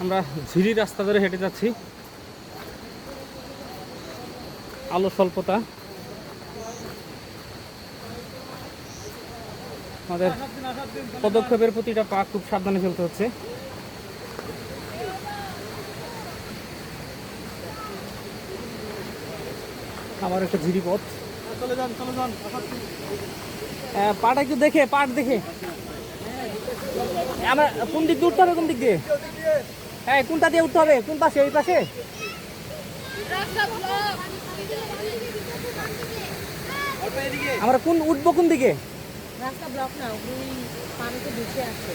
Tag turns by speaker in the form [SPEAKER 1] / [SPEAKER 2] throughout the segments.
[SPEAKER 1] আমরা ঝিরি রাস্তা ধরে হেঁটে যাচ্ছি। আলো স্বল্পতা, আমাদের পদক্ষেপের প্রতিটা পা খুব সাবধানে ফেলতে হচ্ছে। আমার একটা ঝিরি পথ, পাটা একটু দেখে, পাট দেখে আমরা কোন দিক দিয়ে উঠতে হবে, কোন দিক দিয়ে, হ্যাঁ কোনটা দিয়ে উঠতে হবে, কোন পাশে, এই পাশে? আমরা কোন উঠবো কোন দিকে?
[SPEAKER 2] রাস্তা ব্লক না, ওই পানিতে ভেসে আসছে।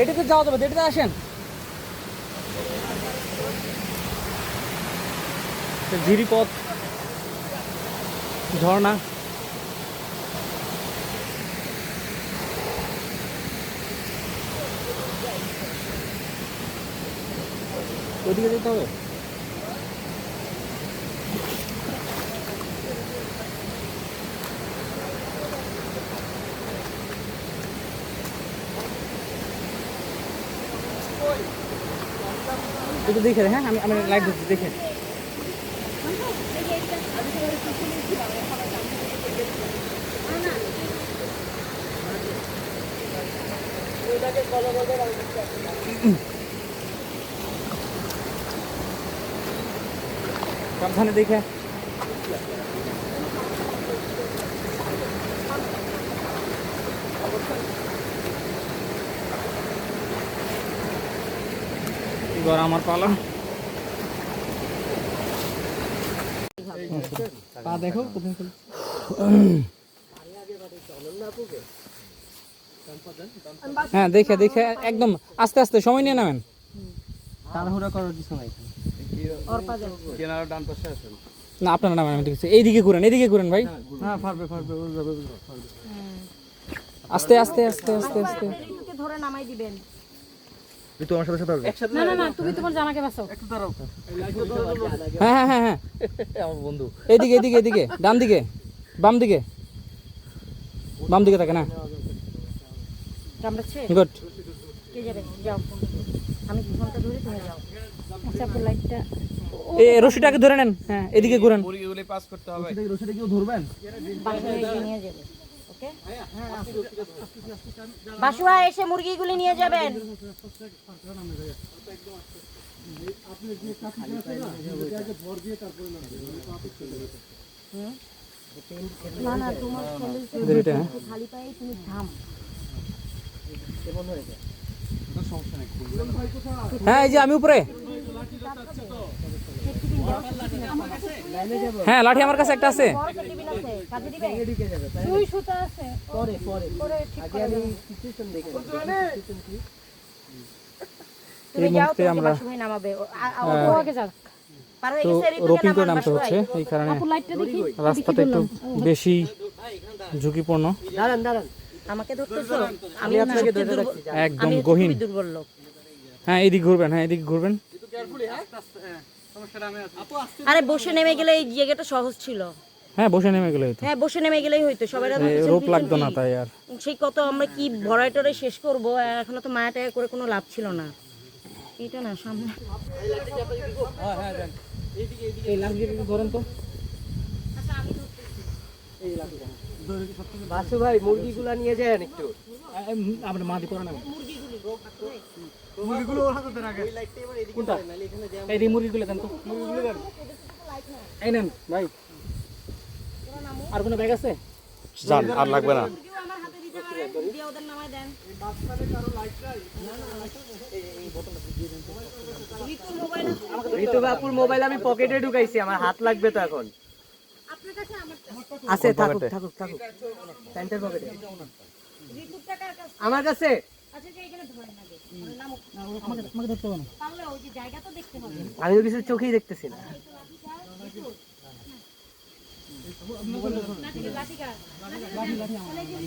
[SPEAKER 1] এটাতে যাওয়া যাবে, এটাতে আসেন। ঝিরি পথ, ঝর্ণা, ওইদিকে যেতে হবে। একটু দেখে, হ্যাঁ আমি আমি লাইট দিচ্ছি, দেখে। সাবধানে দেখে। এবার আমার পালা। পা দেখো কোথায় চলে। হ্যাঁ দেখে দেখে একদম আস্তে আস্তে সময় নিয়ে নামেন, তাড়াহুড়া করার কিছু নাই। না আপনার নামেন, আমি দেখছি। এইদিকে ঘুরেন, এইদিকে ঘুরেন ভাই। হ্যাঁ পারবে পারবে, আস্তে আস্তে আস্তে আস্তে আস্তে
[SPEAKER 2] ধরে নামাই দিবেন।
[SPEAKER 3] তুই আমার সাথে সাথে
[SPEAKER 2] না না না, তুমি তোমার জামাকে বাঁচাও।
[SPEAKER 3] একটু দাঁড়াও।
[SPEAKER 1] হ্যাঁ হ্যাঁ হ্যাঁ হ্যাঁ,
[SPEAKER 3] আমার বন্ধু
[SPEAKER 1] এইদিকে এদিকে এদিকে, ডান দিকে, বাম দিকে, বাম দিকে থাকে না।
[SPEAKER 2] কামড়াচ্ছে?
[SPEAKER 1] গুড।
[SPEAKER 2] কে যাবে? যাও, আমি ফোনটা ধরে তুমি যাও। আচ্ছা আপু লাইটটা
[SPEAKER 1] এই রশিটাকে ধরে নেন, হ্যাঁ এদিকে ঘুরেন।
[SPEAKER 3] মুরগিগুলি পাস করতে হবে। রশিটা কেউ ধরবেন?
[SPEAKER 2] বাসায় এসে নিয়ে যাবে। ওকে, বাসুয়া এসে মুরগিগুলি নিয়ে যাবেন। না না, তোমার খালি পায়ে তুমি থাম।
[SPEAKER 1] হ্যাঁ এই যে আমি উপরে। হ্যাঁ লাঠি আমার কাছে একটা আছে।
[SPEAKER 2] সুই সুতা আছে।
[SPEAKER 4] পরে পরে আগে আমি সিচুয়েশন দেখে
[SPEAKER 2] তুমি
[SPEAKER 1] এই
[SPEAKER 2] যাও,
[SPEAKER 1] মুহূর্তে
[SPEAKER 2] তোমাকে
[SPEAKER 1] আমরা
[SPEAKER 2] বাসু ভাই নামাবে। ও আগে যাক। পার হয়ে
[SPEAKER 1] তো
[SPEAKER 2] গেছে, রিতুকে
[SPEAKER 1] রোপিং করে
[SPEAKER 2] নামান
[SPEAKER 1] নামতে
[SPEAKER 2] বাসু
[SPEAKER 1] হচ্ছে,
[SPEAKER 2] ভাই।
[SPEAKER 1] এই কারণে
[SPEAKER 2] আপু লাইটটা দেখি।
[SPEAKER 1] রাস্তাটা একটু বেশি ঝুঁকিপূর্ণ।
[SPEAKER 4] দাঁড়ান দাঁড়ান,
[SPEAKER 2] আমাকে ধরতেছো? আমি
[SPEAKER 4] আপনাকে
[SPEAKER 2] সত্যি
[SPEAKER 4] ধরে
[SPEAKER 2] দুর্বল,
[SPEAKER 4] রাখছি।
[SPEAKER 1] একদম
[SPEAKER 2] আমি
[SPEAKER 1] গহীন।
[SPEAKER 2] খুবই দুর্বল লোক।
[SPEAKER 1] হ্যাঁ এদিকে ঘুরবেন, হ্যাঁ এদিকে ঘুরবেন।
[SPEAKER 2] আরে বসে নেমে গেলে এই জায়গাটা সহজ ছিল।
[SPEAKER 1] হ্যাঁ বসে নেমে গেলে হতো,
[SPEAKER 2] হ্যাঁ বসে নেমে গেলেই হইতো। সবাই
[SPEAKER 1] রোপ লাগতো না তাই। আর
[SPEAKER 2] সেই কত আমরা কি ভরাই টরাই শেষ করবো, আর এখনো তো মায়া টায়া করে কোনো লাভ ছিল না। এটা না সামনে
[SPEAKER 1] এই লাঠি ধরেন তো।
[SPEAKER 4] বাসু ভাই মুরগিগুলা নিয়ে যান একটু।
[SPEAKER 1] আমরা মাদি করে নেব।
[SPEAKER 3] মুরগিগুলো ওর হাতে দেন আগে।
[SPEAKER 1] কোনটা? এই যে মুরগিগুলো দেন তো, মুরগিগুলো দেন। এই নেন ভাই। আর কোনো ব্যাগ আছে?
[SPEAKER 3] জান আর লাগবে না।
[SPEAKER 2] আমার হাতে দিতে পারেন, দিয়ে ওদের নামায় দেন। ঋতুর মোবাইল
[SPEAKER 4] ঋতু বাপুর মোবাইল আমি পকেটে ঢুকাইছি, আমার হাত লাগবে তো এখন।
[SPEAKER 2] আপনার কাছে
[SPEAKER 4] আছে, থাকুক থাকুক থাকুক, প্যান্টের পকেটে।
[SPEAKER 2] ঋতুর টাকার কাছে
[SPEAKER 4] আমার কাছে
[SPEAKER 2] আচ্ছা, যে এখানে ধরেন আগে নামুক।
[SPEAKER 1] আমাকে ধরতে হবে না।
[SPEAKER 2] পারলে ওই যে জায়গা তো দেখতে হবে।
[SPEAKER 4] আমি তো কিছু চোখেই দেখতেছি না।
[SPEAKER 2] লাঠিকা লাঠিকা লাঠি